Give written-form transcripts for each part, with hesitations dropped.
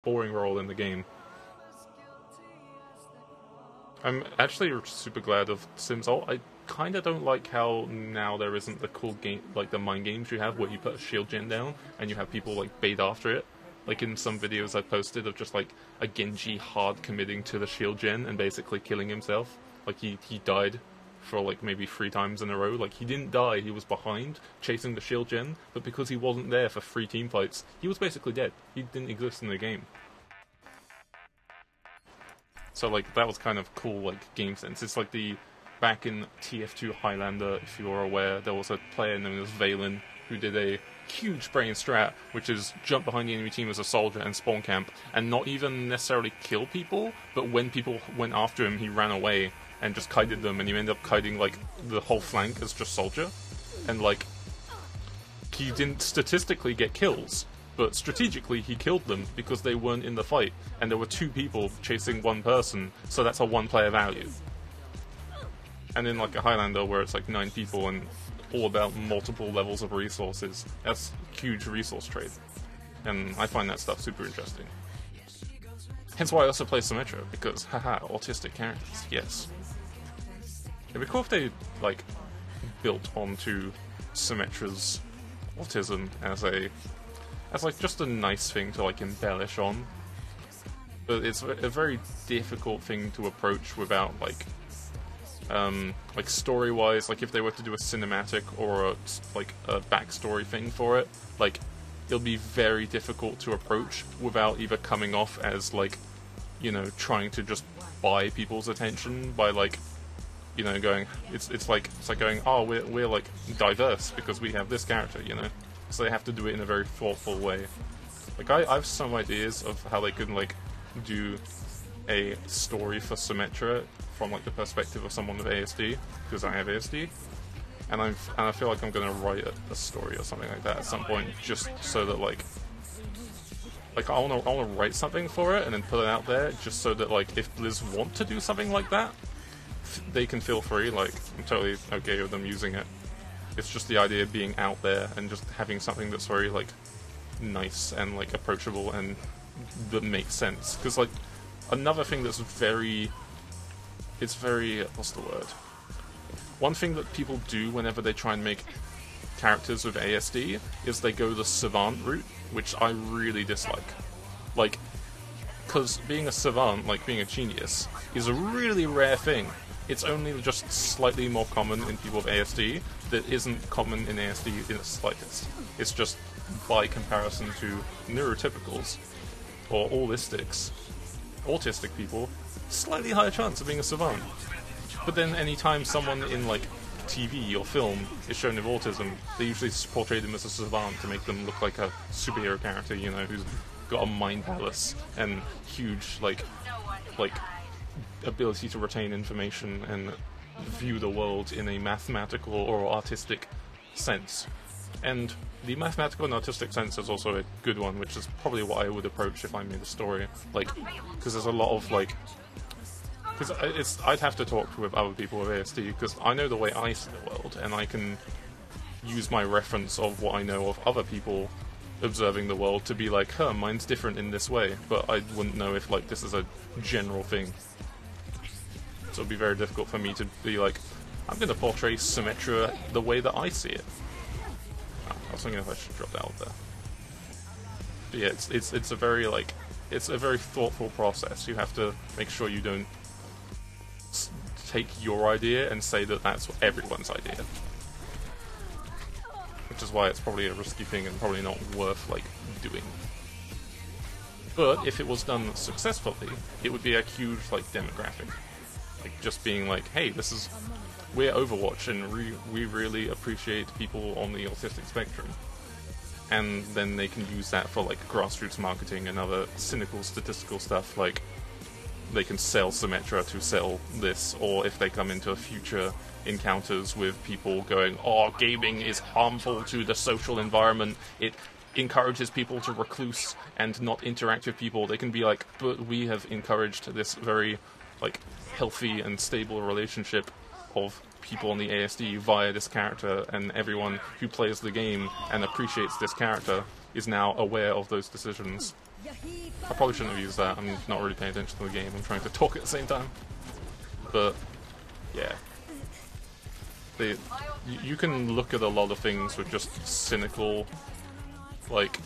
boring role in the game. I'm actually super glad of Sims Ult. I kind of don't like how now there isn't the cool game, like the mind games you have where you put a shield gen down and you have people like bait after it. Like in some videos I posted of just like a Genji hard committing to the shield gen and basically killing himself. Like he died for like maybe 3 times in a row. Like he didn't die, he was behind chasing the shield gen, but because he wasn't there for 3 team fights, he was basically dead. He didn't exist in the game. So like that was kind of cool, like game sense. It's like back in TF2 Highlander, if you're aware, there was a player known as Valen who did a huge brain strat, which is jump behind the enemy team as a soldier and spawn camp, and not even necessarily kill people, but when people went after him, he ran away and just kited them, and you end up kiting like the whole flank as just soldier, and like he didn't statistically get kills, but strategically he killed them because they weren't in the fight, and there were 2 people chasing 1 person, so that's a 1-player value. And in like a Highlander where it's like 9 people and all about multiple levels of resources, that's huge resource trade. And I find that stuff super interesting. Hence why I also play Symmetra, because haha, autistic characters, yes. It'd be cool if they like built onto Symmetra's autism as like just a nice thing to like embellish on. But it's a very difficult thing to approach without like story-wise, like if they were to do a cinematic or a backstory thing for it, like it'll be very difficult to approach without either coming off as like, you know, trying to just buy people's attention by like, you know, going it's like going, oh, we're like diverse because we have this character, you know. So they have to do it in a very thoughtful way. Like I have some ideas of how they could like do a story for Symmetra from like the perspective of someone with ASD, because I have ASD, and I feel like I'm gonna write a story or something like that at some point, just so that like I wanna write something for it and then put it out there, just so that like if Blizz want to do something like that, they can feel free. Like I'm totally okay with them using it. It's just the idea of being out there and just having something that's very like nice and like approachable and that makes sense. Because like another thing that's very what's the word? One thing that people do whenever they try and make characters with ASD is they go the savant route, which I really dislike. Like, because being a savant, like being a genius, is a really rare thing. It's only just slightly more common in people with ASD that isn't common in ASD in the slightest. It's just by comparison to neurotypicals or autistic people, slightly higher chance of being a savant. But then anytime someone in like TV or film is shown with autism, they usually portray them as a savant to make them look like a superhero character, you know, who's got a mind palace and huge like ability to retain information and view the world in a mathematical or artistic sense. And the mathematical and artistic sense is also a good one, which is probably what I would approach if I made a story. Like, because there's a lot of like, because I'd have to talk with other people with ASD, because I know the way I see the world, and I can use my reference of what I know of other people observing the world to be like, huh, mine's different in this way, but I wouldn't know if like this is a general thing. So it'd be very difficult for me to be like, I'm going to portray Symmetra the way that I see it. I was thinking if I should drop that out there. But yeah, it's a very like, it's a very thoughtful process. You have to make sure you don't take your idea and say that that's everyone's idea. Which is why it's probably a risky thing and probably not worth like doing. But if it was done successfully, it would be a huge like demographic. Like just being like, hey, we're Overwatch and we really appreciate people on the autistic spectrum. And then they can use that for like grassroots marketing and other cynical statistical stuff, like they can sell Symmetra to sell this, or if they come into future encounters with people going, oh, gaming is harmful to the social environment, it encourages people to recluse and not interact with people, they can be like, but we have encouraged this very like healthy and stable relationship of people on the ASD via this character, and everyone who plays the game and appreciates this character is now aware of those decisions I probably shouldn't have used that. I'm not really paying attention to the game. I'm trying to talk at the same time. But yeah, you can look at a lot of things with just cynical, like,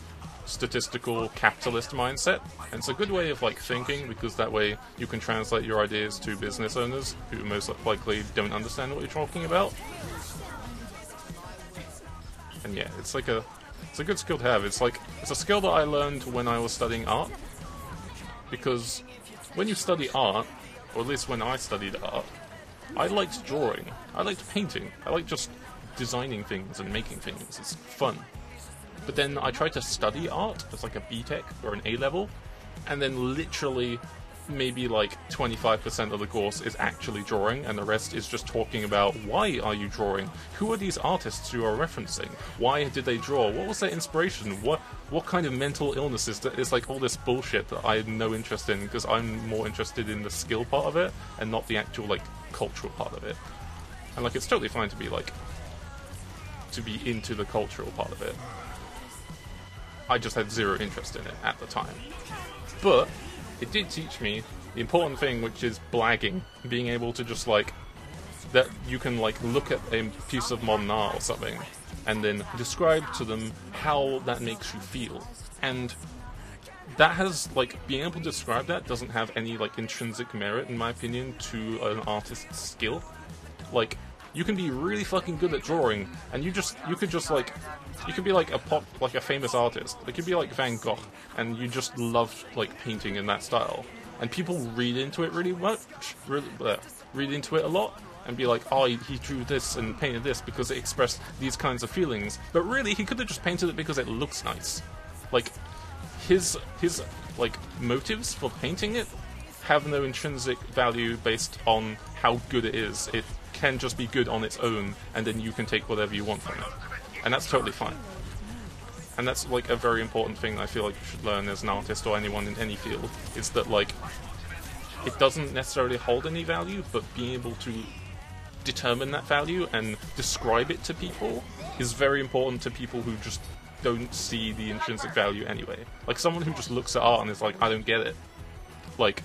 statistical capitalist mindset, and it's a good way of like thinking, because that way you can translate your ideas to business owners who most likely don't understand what you're talking about. And yeah, it's a good skill to have. It's a skill that I learned when I was studying art, because when you study art, or at least when I studied art, I liked drawing, I liked painting, I liked just designing things and making things. It's fun. But then I tried to study art as like a BTEC or an A-level, and then literally maybe like 25% of the course is actually drawing, and the rest is just talking about why are you drawing? Who are these artists you are referencing? Why did they draw? What was their inspiration? What kind of mental illnesses? It's like all this bullshit that I have no interest in, because I'm more interested in the skill part of it and not the actual like cultural part of it. And like, it's totally fine to be like, to be into the cultural part of it. I just had zero interest in it at the time. But it did teach me the important thing, which is blagging. Being able to just like, that you can like look at a piece of modern art or something and then describe to them how that makes you feel. And that has, like, being able to describe that doesn't have any like intrinsic merit, in my opinion, to an artist's skill. Like, you can be really fucking good at drawing, and you could be like a famous artist. It could be like Van Gogh, and you just love like painting in that style, and people read into it read into it a lot, and be like, oh, he drew this and painted this because it expressed these kinds of feelings. But really, he could have just painted it because it looks nice. Like, his like motives for painting it have no intrinsic value based on how good it is. It can just be good on its own, and then you can take whatever you want from it. And that's totally fine. And that's like a very important thing I feel like you should learn as an artist or anyone in any field, is that like, it doesn't necessarily hold any value, but being able to determine that value and describe it to people is very important to people who just don't see the intrinsic value anyway. Like, someone who just looks at art and is like, I don't get it. Like,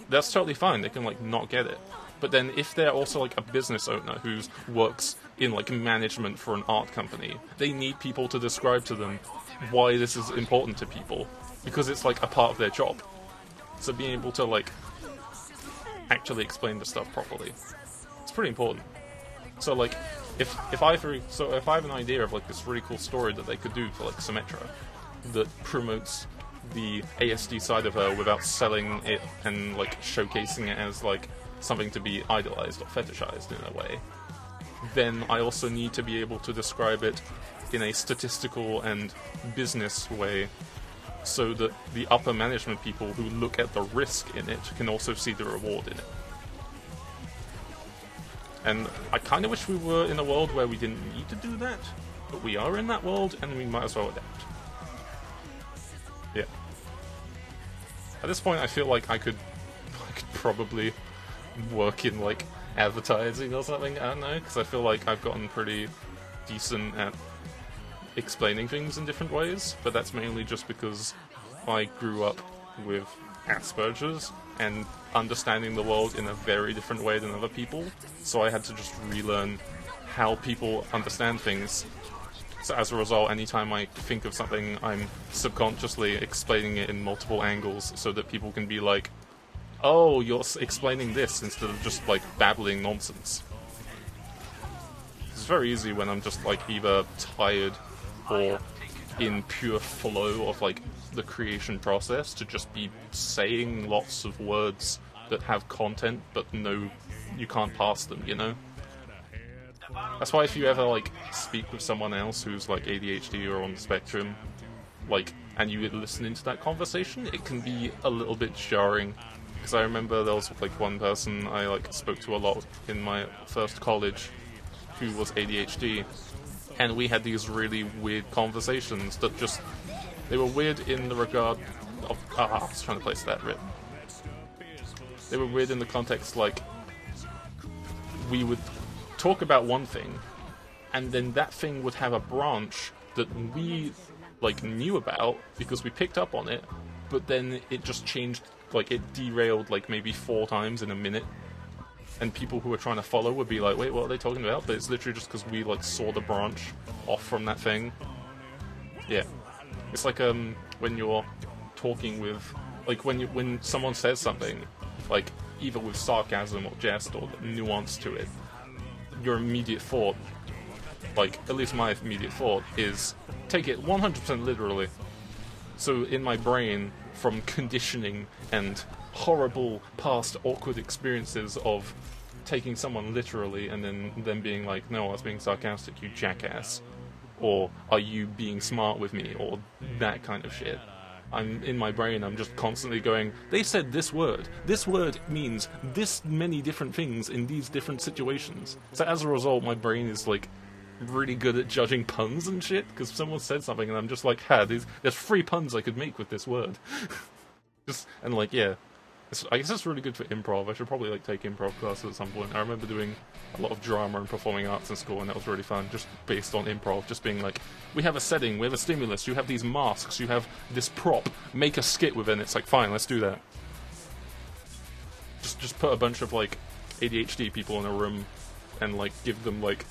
that's totally fine, they can like not get it. But then if they're also like a business owner who works in like management for an art company, they need people to describe to them why this is important to people, because it's like a part of their job. So being able to like actually explain the stuff properly, it's pretty important. So like, if I have an idea of like this really cool story that they could do for like Symmetra that promotes the ASD side of her without selling it and like showcasing it as like something to be idolized or fetishized in a way, then I also need to be able to describe it in a statistical and business way, so that the upper management people who look at the risk in it can also see the reward in it. And I kind of wish we were in a world where we didn't need to do that, but we are in that world, and we might as well adapt. Yeah. At this point, I feel like I could probably work in like advertising or something, I don't know, because I feel like I've gotten pretty decent at explaining things in different ways, but that's mainly just because I grew up with Asperger's and understanding the world in a very different way than other people, so I had to just relearn how people understand things. So as a result, anytime I think of something, I'm subconsciously explaining it in multiple angles so that people can be like, oh, you're explaining this, instead of just like babbling nonsense. It's very easy when I'm just like either tired or in pure flow of like the creation process to just be saying lots of words that have content, but no, you can't pass them, you know? That's why if you ever like speak with someone else who's like ADHD or on the spectrum, like, and you listen into that conversation, it can be a little bit jarring. Because I remember there was like one person I like spoke to a lot in my first college who was ADHD, and we had these really weird conversations that just, they were weird in the regard of, I was trying to place that written. They were weird in the context like, we would talk about one thing, and then that thing would have a branch that we like knew about because we picked up on it, but then it just changed, like, it derailed, like, maybe 4 times in a minute. And people who were trying to follow would be like, wait, what are they talking about? But it's literally just because we, like, saw the branch off from that thing. Yeah. It's like, when you're talking with, like, when someone says something, like, either with sarcasm or jest or nuance to it, your immediate thought, like, at least my immediate thought, is take it 100% literally. So in my brain, from conditioning and horrible past awkward experiences of taking someone literally and then them being like, no, I was being sarcastic, you jackass, or are you being smart with me, or that kind of shit. I'm in my brain, I'm just constantly going, they said this word means this many different things in these different situations. So as a result, my brain is like really good at judging puns and shit, because someone said something and I'm just like, there's 3 puns I could make with this word. And like, yeah, I guess it's really good for improv. I should probably like take improv classes at some point. I remember doing a lot of drama and performing arts in school, and that was really fun, just based on improv, just being like, we have a setting, we have a stimulus, you have these masks, you have this prop, make a skit with it, and it's like, fine, let's do that. Just put a bunch of like ADHD people in a room and like give them like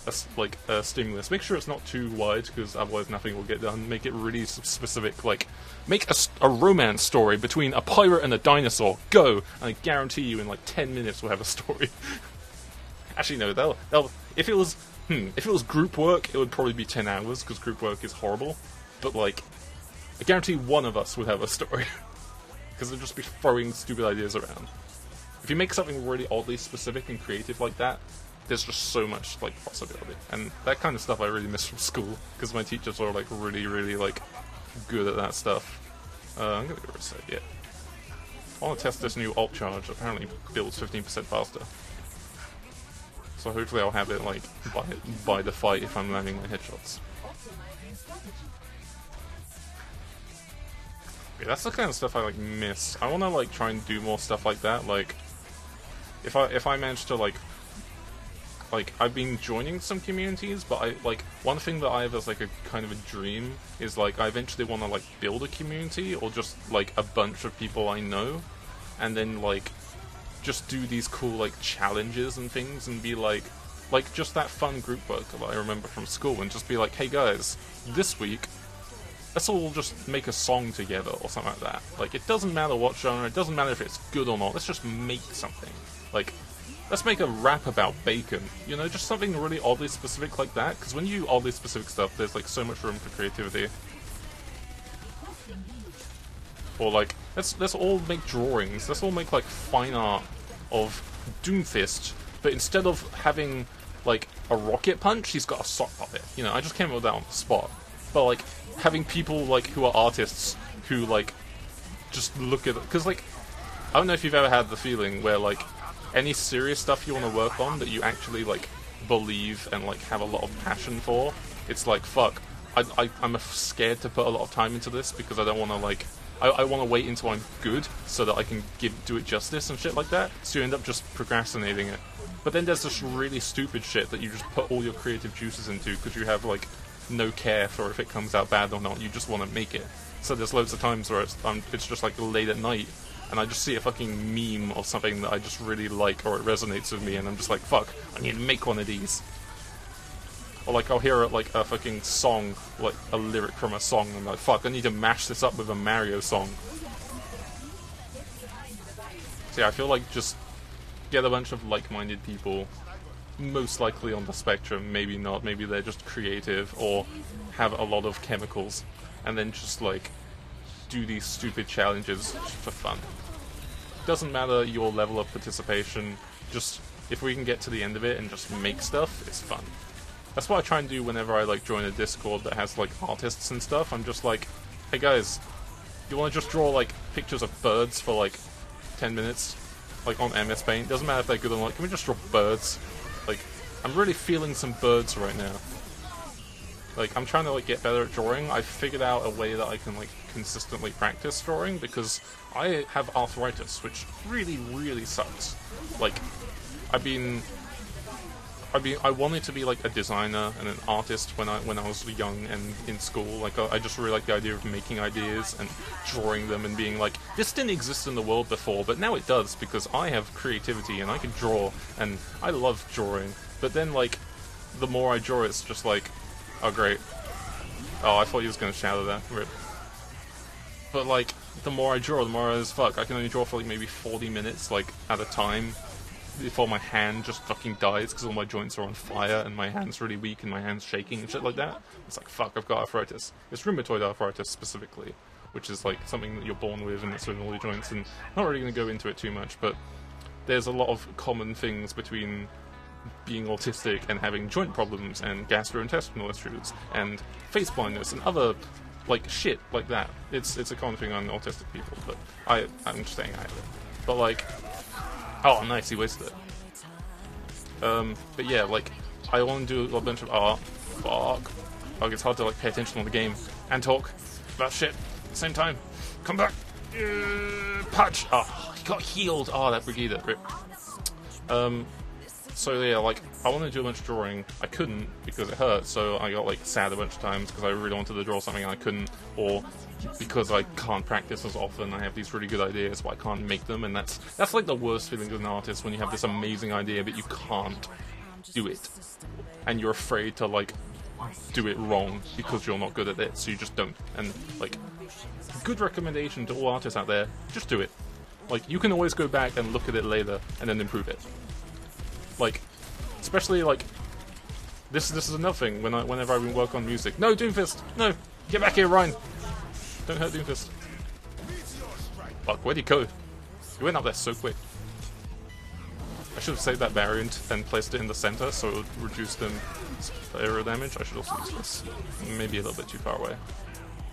a stimulus. Make sure it's not too wide, because otherwise nothing will get done. Make it really specific, like make a romance story between a pirate and a dinosaur. Go! And I guarantee you in like 10 minutes we'll have a story. Actually no, they'll if it was group work, it would probably be 10 hours, because group work is horrible. But like, I guarantee one of us would have a story. Because they'll just be throwing stupid ideas around. If you make something really oddly specific and creative like that, there's just so much like possibility, and that kind of stuff I really miss from school, because my teachers are like really like good at that stuff. I'm gonna go reset, yeah. I want to test this new alt charge. Apparently builds 15% faster, so hopefully I'll have it like by the fight if I'm landing my headshots. Yeah, that's the kind of stuff I like miss. I want to like try and do more stuff like that. Like if I manage to like I've been joining some communities, but one thing that I have as like a kind of a dream is like I eventually want to like build a community, or just like a bunch of people I know, and then like just do these cool like challenges and things, and be like just that fun group work that I remember from school, and just be like, hey guys, this week let's all just make a song together or something like that. Like, it doesn't matter what genre, it doesn't matter if it's good or not, let's just make something. Like, let's make a rap about bacon, you know, just something really oddly specific like that, because when you do oddly specific stuff, there's like so much room for creativity. Or like, let's all make drawings, let's all make like fine art of Doomfist, but instead of having like a rocket punch, he's got a sock puppet. You know, I just came up with that on the spot. But like, having people like who are artists who like just look at it, because like, I don't know if you've ever had the feeling where like any serious stuff you want to work on that you actually like believe and like have a lot of passion for, it's like, fuck, I'm scared to put a lot of time into this, because I don't want to like, I want to wait until I'm good so that I can do it justice and shit like that, so you end up just procrastinating it. But then there's this really stupid shit that you just put all your creative juices into because you have like no care for if it comes out bad or not, you just want to make it. So there's loads of times where it's just like late at night and I just see a fucking meme or something that I just really like, or it resonates with me, and I'm just like, fuck, I need to make one of these. Or like, I'll hear like a fucking song, like a lyric from a song, and I'm like, fuck, I need to mash this up with a Mario song. So yeah, I feel like just get a bunch of like-minded people, most likely on the spectrum, maybe not, maybe they're just creative or have a lot of chemicals, and then just like do these stupid challenges for fun. Doesn't matter your level of participation, just if we can get to the end of it and just make stuff, it's fun. That's what I try and do whenever I like join a Discord that has like artists and stuff. I'm just like, hey guys, you want to just draw like pictures of birds for like 10 minutes, like on MS Paint? Doesn't matter if they're good or not, can we just draw birds? Like, I'm really feeling some birds right now. Like, I'm trying to like get better at drawing. I've figured out a way that I can like consistently practice drawing, because I have arthritis, which really, really sucks. Like, I I wanted to be like a designer and an artist when I was young and in school. Like I just really like the idea of making ideas and drawing them and being like, this didn't exist in the world before, but now it does because I have creativity and I can draw and I love drawing. But then like, the more I draw, it's just like, oh great. Oh, I thought he was gonna shadow that. Rip. But like, the more I draw, the more I fuck. I can only draw for like maybe 40 minutes like at a time, before my hand just fucking dies because all my joints are on fire and my hand's really weak and my hand's shaking and shit like that. It's like, fuck, I've got arthritis. It's rheumatoid arthritis specifically, which is like something that you're born with and it's in all your joints, and I'm not really going to go into it too much, but there's a lot of common things between being autistic and having joint problems and gastrointestinal issues and face blindness and other like shit like that. It's a common thing on autistic people, but I'm just saying I have it. But like, oh, nice, he wasted it. But yeah, like, I want to do a bunch of art. Fuck. Like, it's hard to, like, pay attention on the game and talk about shit at the same time. Come back! Patch! Oh, he got healed! Oh, that Brigida. Rip. So yeah, like, I wanted to do a bunch of drawing. I couldn't because it hurt, so I got, like, sad a bunch of times because I really wanted to draw something and I couldn't, or because I can't practice as often. I have these really good ideas, but I can't make them, and that's like the worst feeling as an artist, when you have this amazing idea but you can't do it, and you're afraid to like do it wrong because you're not good at it, so you just don't. And like, good recommendation to all artists out there: just do it. Like, you can always go back and look at it later and then improve it. Like, especially like this is another thing whenever I work on music. No, Doomfist! No! Get back here, Ryan! Don't hurt Doomfist. Fuck, where'd he go? He went up there so quick. I should have saved that variant and placed it in the center so it would reduce them aerial damage. I should also use this. Maybe a little bit too far away.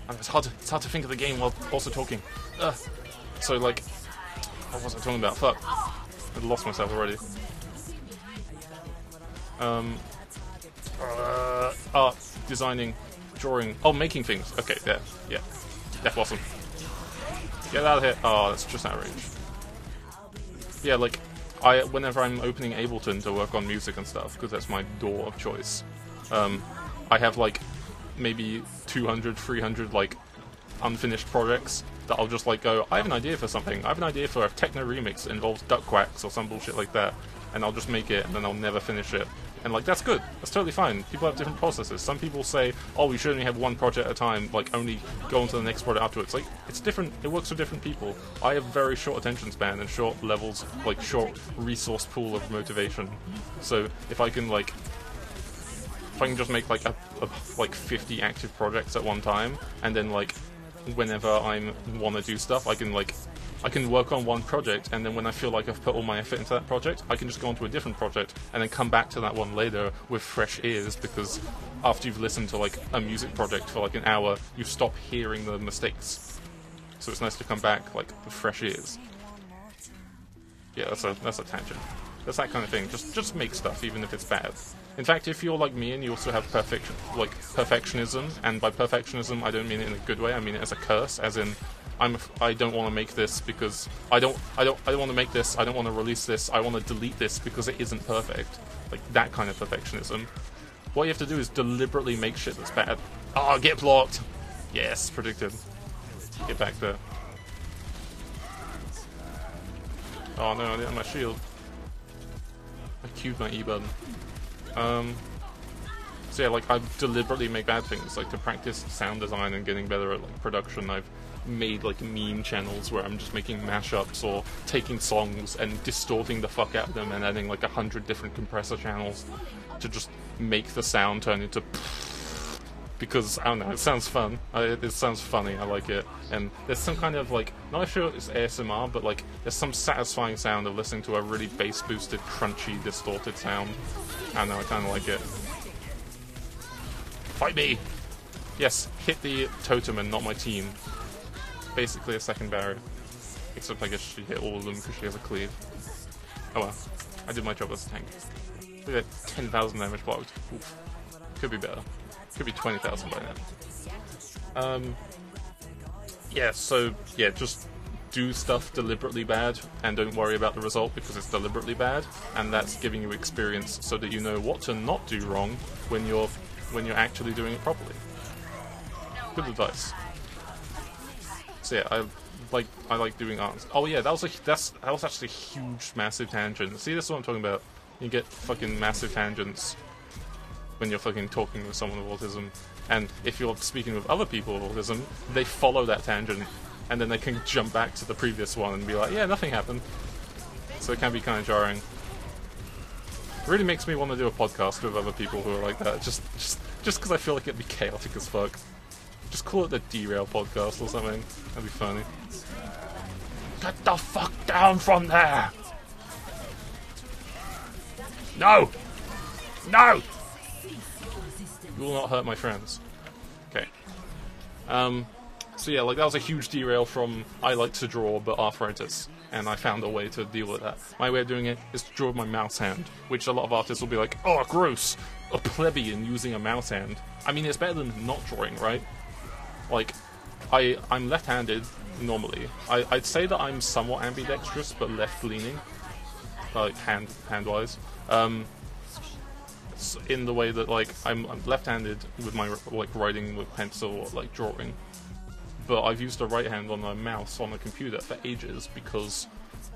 And it's hard to think of the game while also talking. So like, what was I talking about? Fuck. I lost myself already. Art, designing, drawing. Oh, making things. Okay, there. Yeah. Death Blossom. Get out of here. Oh, that's just outrageous. Yeah, like, whenever I'm opening Ableton to work on music and stuff, because that's my door of choice, I have, like, maybe 200, 300, like, unfinished projects that I'll just, like, go, I have an idea for something. I have an idea for a techno remix that involves duck quacks or some bullshit like that, and I'll just make it, and then I'll never finish it. And like, that's good. That's totally fine. People have different processes. Some people say, oh, we should only have one project at a time, like only go on to the next project afterwards. Like, it's different. It works for different people. I have very short attention span and short levels, like short resource pool of motivation. So if I can like, if I can just make like like 50 active projects at one time, and then like whenever I want to do stuff, I can work on one project, and then when I feel like I've put all my effort into that project, I can just go on to a different project, and then come back to that one later with fresh ears, because after you've listened to like a music project for like an hour, you stop hearing the mistakes. So it's nice to come back like with fresh ears. Yeah, that's a tangent. That's that kind of thing. Just make stuff, even if it's bad. In fact, if you're like me and you also have perfectionism, and by perfectionism I don't mean it in a good way, I mean it as a curse, as in I don't want to make this because I don't want to make this, I don't want to release this, I want to delete this because it isn't perfect. Like that kind of perfectionism. What you have to do is deliberately make shit that's bad. Oh, get blocked! Yes, predicted. Get back there. Oh no, I didn't have my shield. I queued my E button. So yeah, like, I deliberately make bad things, like to practice sound design and getting better at like production. I've made like meme channels where I'm just making mashups or taking songs and distorting the fuck out of them and adding like 100 different compressor channels to just make the sound turn into because, I don't know, it sounds fun. It sounds funny, I like it. And there's some kind of like, not sure it's ASMR, but like there's some satisfying sound of listening to a really bass boosted, crunchy, distorted sound. I don't know, I kinda like it. Fight me! Yes, hit the totem and not my team. Basically a second barrier. Except I guess she hit all of them because she has a cleave. Oh well, I did my job as a tank. We had 10,000 damage blocked. Oof. Could be better. Could be 20,000 by now. Yeah, so, yeah, just do stuff deliberately bad and don't worry about the result because it's deliberately bad, and that's giving you experience so that you know what to not do wrong when you're actually doing it properly. Good advice. So yeah, I like doing art. Oh yeah, that was actually a huge, massive tangent. See, this is what I'm talking about. You get fucking massive tangents when you're fucking talking with someone with autism, and if you're speaking with other people with autism, they follow that tangent, and then they can jump back to the previous one and be like, yeah, nothing happened. So it can be kind of jarring. It really makes me want to do a podcast with other people who are like that, just because I feel like it'd be chaotic as fuck. Just call it the Derail Podcast or something. That'd be funny. Get the fuck down from there! No! No! You will not hurt my friends. Okay. So yeah, like that was a huge derail from I like to draw but arthritis, and I found a way to deal with that. My way of doing it is to draw with my mouse hand, which a lot of artists will be like, oh gross! A plebeian using a mouse hand. I mean, it's better than not drawing, right? Like, I'm left-handed normally. I'd say that I'm somewhat ambidextrous, but left-leaning, like hand-wise. In the way that like I'm left-handed with my like writing with pencil or like drawing, but I've used a right hand on a mouse on a computer for ages because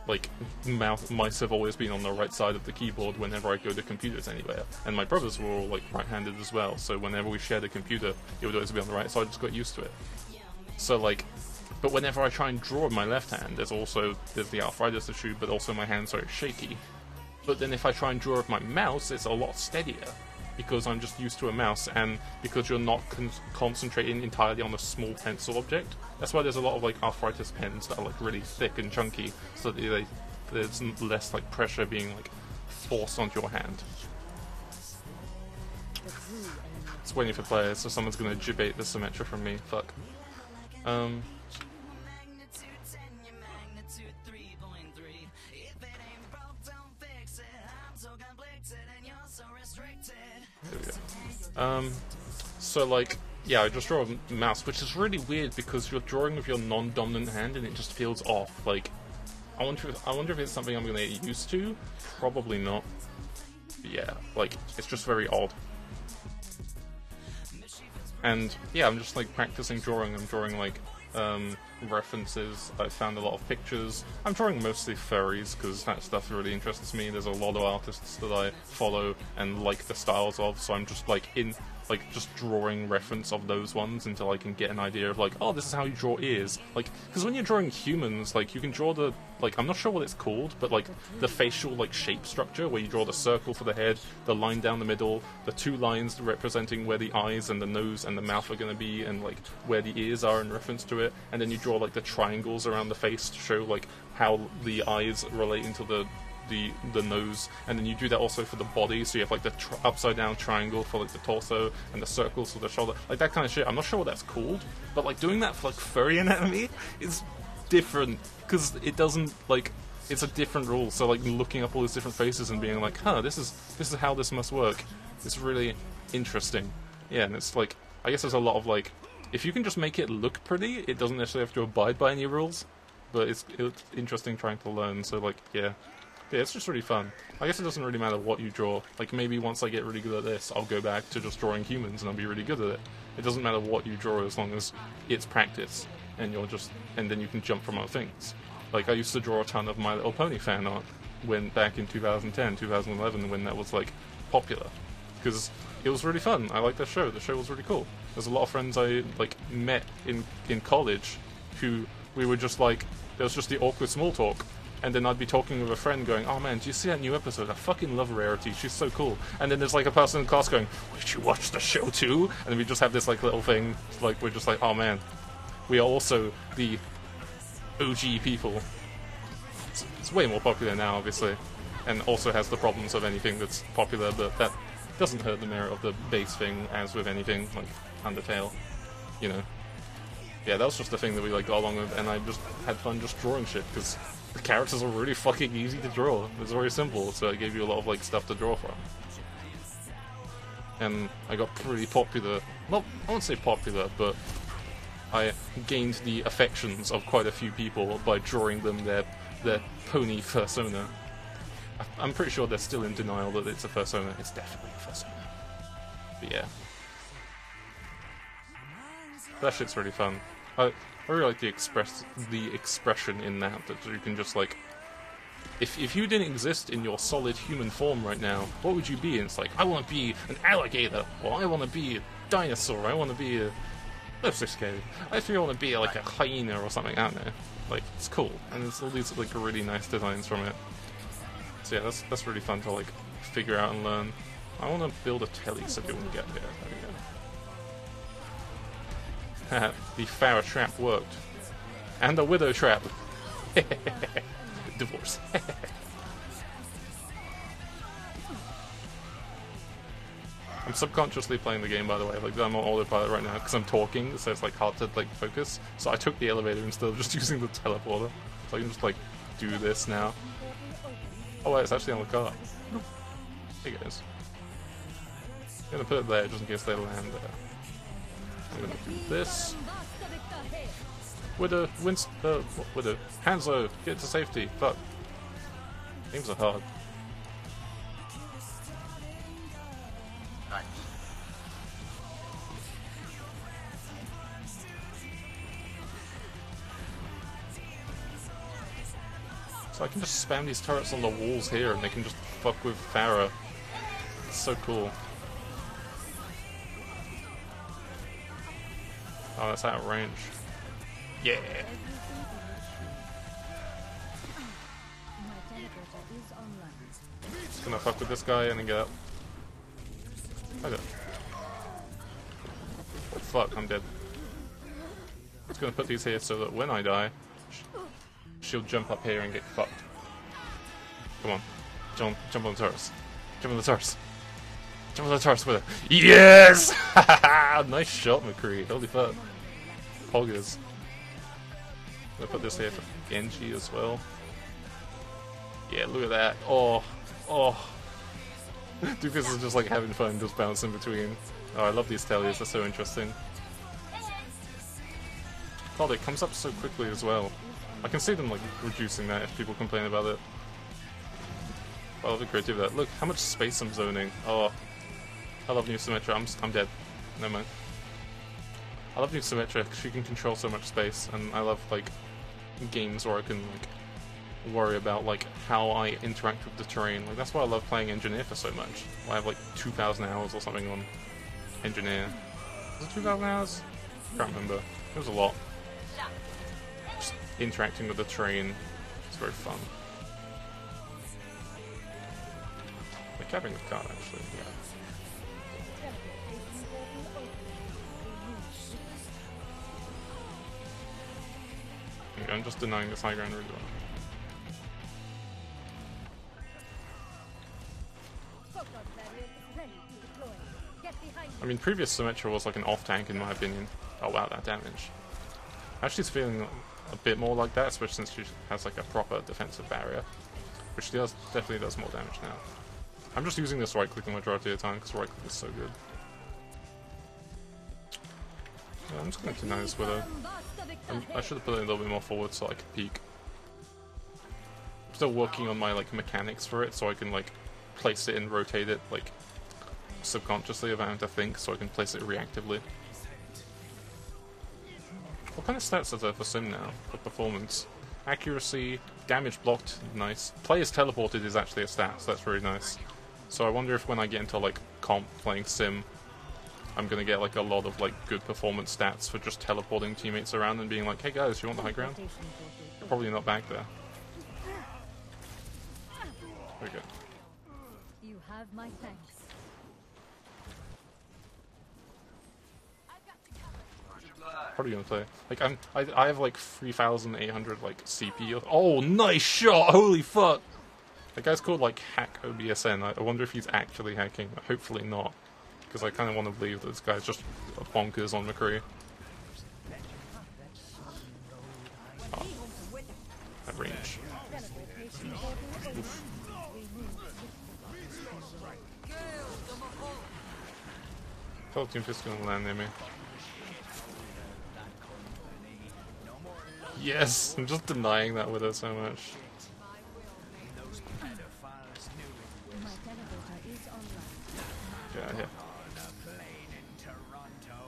like mice have always been on the right side of the keyboard whenever I go to computers anywhere, and my brothers were all like right-handed as well, so whenever we shared a computer it would always be on the right, so I just got used to it. So like, but whenever I try and draw with my left hand, there's the arthritis issue, but also my hand's very shaky. But then if I try and draw with my mouse, it's a lot steadier, because I'm just used to a mouse, and because you're not concentrating entirely on a small pencil object. That's why there's a lot of like arthritis pens that are like really thick and chunky, so that there's less like pressure being like forced onto your hand. It's waiting for players, so someone's gonna gibate the Symmetra from me. Fuck. There we go. So like, yeah, I just draw a mouse, which is really weird because you're drawing with your non-dominant hand and it just feels off. Like, I wonder if it's something I'm gonna get used to. Probably not. But yeah, like, it's just very odd. And yeah, I'm just like practicing drawing. I'm drawing like references. I found a lot of pictures. I'm drawing mostly furries because that stuff really interests me. There's a lot of artists that I follow and like the styles of, so I'm just like just drawing reference of those ones until I can get an idea of like, oh, this is how you draw ears. Like, because when you're drawing humans, like you can draw the, like, I'm not sure what it's called, but like the facial like shape structure where you draw the circle for the head, the line down the middle, the two lines representing where the eyes and the nose and the mouth are going to be, and like where the ears are in reference to it, and then you draw like the triangles around the face to show like how the eyes relate into the nose, and then you do that also for the body, so you have like the upside down triangle for like the torso and the circles for the shoulder, like that kind of shit. I'm not sure what that's called, but like doing that for like furry anatomy is different because it doesn't like, it's a different rule. So like looking up all these different faces and being like, huh, this is how this must work. It's really interesting. Yeah, and it's like, I guess there's a lot of like, if you can just make it look pretty, it doesn't necessarily have to abide by any rules, but it's interesting trying to learn. So like, yeah, it's just really fun. I guess it doesn't really matter what you draw. Like, maybe once I get really good at this, I'll go back to just drawing humans and I'll be really good at it. It doesn't matter what you draw as long as it's practice, and and then you can jump from other things. Like, I used to draw a ton of My Little Pony fan art back in 2010, 2011, when that was, like, popular. Because it was really fun. I liked the show. The show was really cool. There's a lot of friends I, like, met in college who we were just, like, there was just the awkward small talk. And then I'd be talking with a friend going, oh man, do you see that new episode? I fucking love Rarity, she's so cool. And then there's like a person in class going, did you watch the show too? And we just have this like little thing, like we're just like, oh man, we are also the OG people. It's way more popular now, obviously, and also has the problems of anything that's popular, but that doesn't hurt the merit of the base thing, as with anything, like Undertale, you know. Yeah, that was just the thing that we like got along with, and I just had fun just drawing shit, because the characters are really fucking easy to draw. It's very simple, so it gave you a lot of like stuff to draw from. And I got pretty popular. Well, I won't say popular, but I gained the affections of quite a few people by drawing them their pony fursona. I'm pretty sure they're still in denial that it's a fursona. It's definitely a fursona. But yeah. That shit's really fun. I really like the expression in that you can just like, if you didn't exist in your solid human form right now, what would you be? And it's like, I want to be an alligator, or I want to be a dinosaur, I want to be a... That's so scary. I think I want to be like a hyena or something, I don't know. Like, it's cool, and there's all these like really nice designs from it. So yeah, that's really fun to like figure out and learn. I want to build a telly so people can get there. There we go. The Farah trap worked. And the Widow trap. Divorce. I'm subconsciously playing the game, by the way. Like, I'm on autopilot right now because I'm talking, so it's like hard to like focus. So I took the elevator instead of just using the teleporter. So I can just like do this now. Oh wait, it's actually on the car. There it goes. I'm gonna put it there just in case they land there. I'm gonna do this. Widow, Widow. Hanzo, get to safety. Fuck. Games are hard. Nice. So I can just spam these turrets on the walls here and they can just fuck with Farah. It's so cool. Oh, that's out of range. Yeah! Just gonna fuck with this guy and then get up. Okay. Oh fuck, I'm dead. Just gonna put these here so that when I die, she'll jump up here and get fucked. Come on. Jump on the turrets. Jump on the turrets. Jump on the turrets with it. Yes! Nice shot, McCree. Holy fuck. Poggers. I'm gonna put this here for Genji as well. Yeah, look at that. Oh. Oh. Doofus is just like having fun, just bouncing between. Oh, I love these tellies. They're so interesting. God, it comes up so quickly as well. I can see them like reducing that if people complain about it. I love the creativity of that. Look how much space I'm zoning. Oh, I love New Symmetra. I'm dead. Never mind. I love New Symmetra because she can control so much space, and I love like games where I can like worry about like how I interact with the terrain. Like that's why I love playing Engineer for so much. I have like 2,000 hours or something on Engineer. Was it 2,000 hours? Can't remember. It was a lot. Just interacting with the terrain. It's very fun. Like having the card actually, yeah. I'm just denying this high ground really well. I mean, previous Symmetra was like an off-tank in my opinion. Oh wow, that damage. Actually, it's feeling a bit more like that, especially since she has like a proper defensive barrier, which definitely does more damage now. I'm just using this right-click the majority of the time because right-click is so good. Yeah, I'm just going to deny this Widow. I should have put it a little bit more forward so I could peek. I'm still working on my like mechanics for it, so I can like place it and rotate it like subconsciously if I have to think, so I can place it reactively. What kind of stats is there for Sim now? For performance? Accuracy, damage blocked, nice. Players teleported is actually a stat, so that's really nice. So I wonder if when I get into like comp playing Sim, I'm gonna get like a lot of like good performance stats for just teleporting teammates around and being like, hey guys, you want the high ground? You're probably not back there. Very good. You have my thanks. Probably gonna play. Like I have like 3,800 like CP. Oh, nice shot! Holy fuck! That guy's called like Hack OBSN. I wonder if he's actually hacking. Hopefully not. Because I kind of want to believe that this guy's just bonkers on McCree. Oh, at range. Oof. I thought Doomfist was going to land near me. Yes, I'm just denying that with her so much. My teleporter is online. Get out of here. On a plane in Toronto.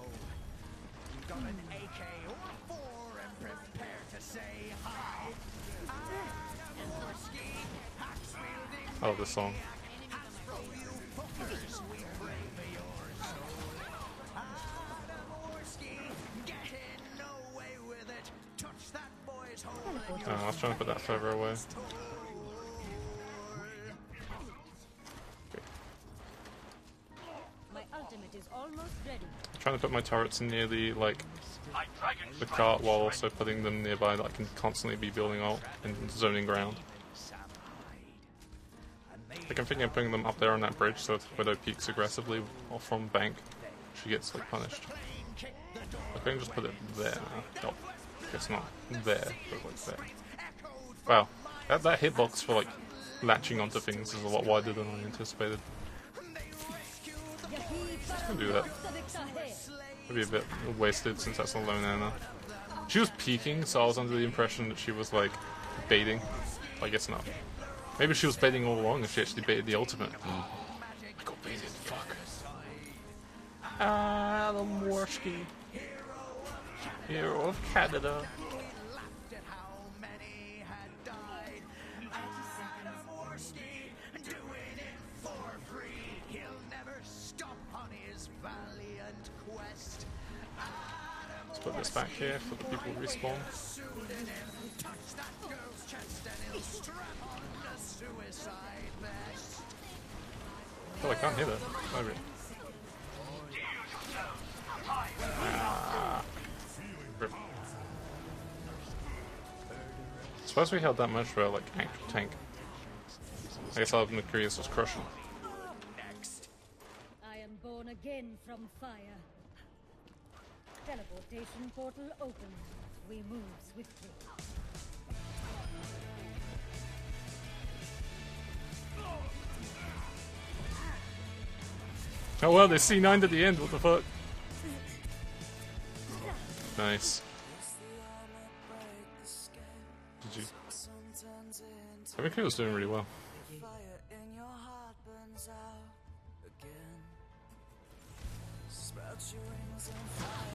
You got an AK or 4 and prepare to say hi. I love this song. Oh, I was trying to put that further away. My ultimate is almost ready. I'm trying to put my turrets near the the cart while also putting them nearby that I can constantly be building out and zoning ground. Like I'm thinking of putting them up there on that bridge so if Widow peeks aggressively or from bank, she gets like punished. I can just put it there now. Nope. It's not there, but like there. Wow. That hitbox for like latching onto things is a lot wider than I anticipated. I'll do that. Maybe a bit wasted since that's a lone Anna. She was peeking, so I was under the impression that she was like baiting. I guess not. Maybe she was baiting all along and she actually baited the ultimate. I got baited, fuck. Adam Warski. Hero of Canada. Let's put this back here for the people to respawn. Oh, I can't hit it. Maybe. Rip. Suppose we held that much for like actual tank. I guess I'll have Mercurius was crushing. I am born again from fire. Teleportation portal open. We move swiftly. Oh well, they C9'd at the end, what the fuck? Nice. GG. I think he was doing really well.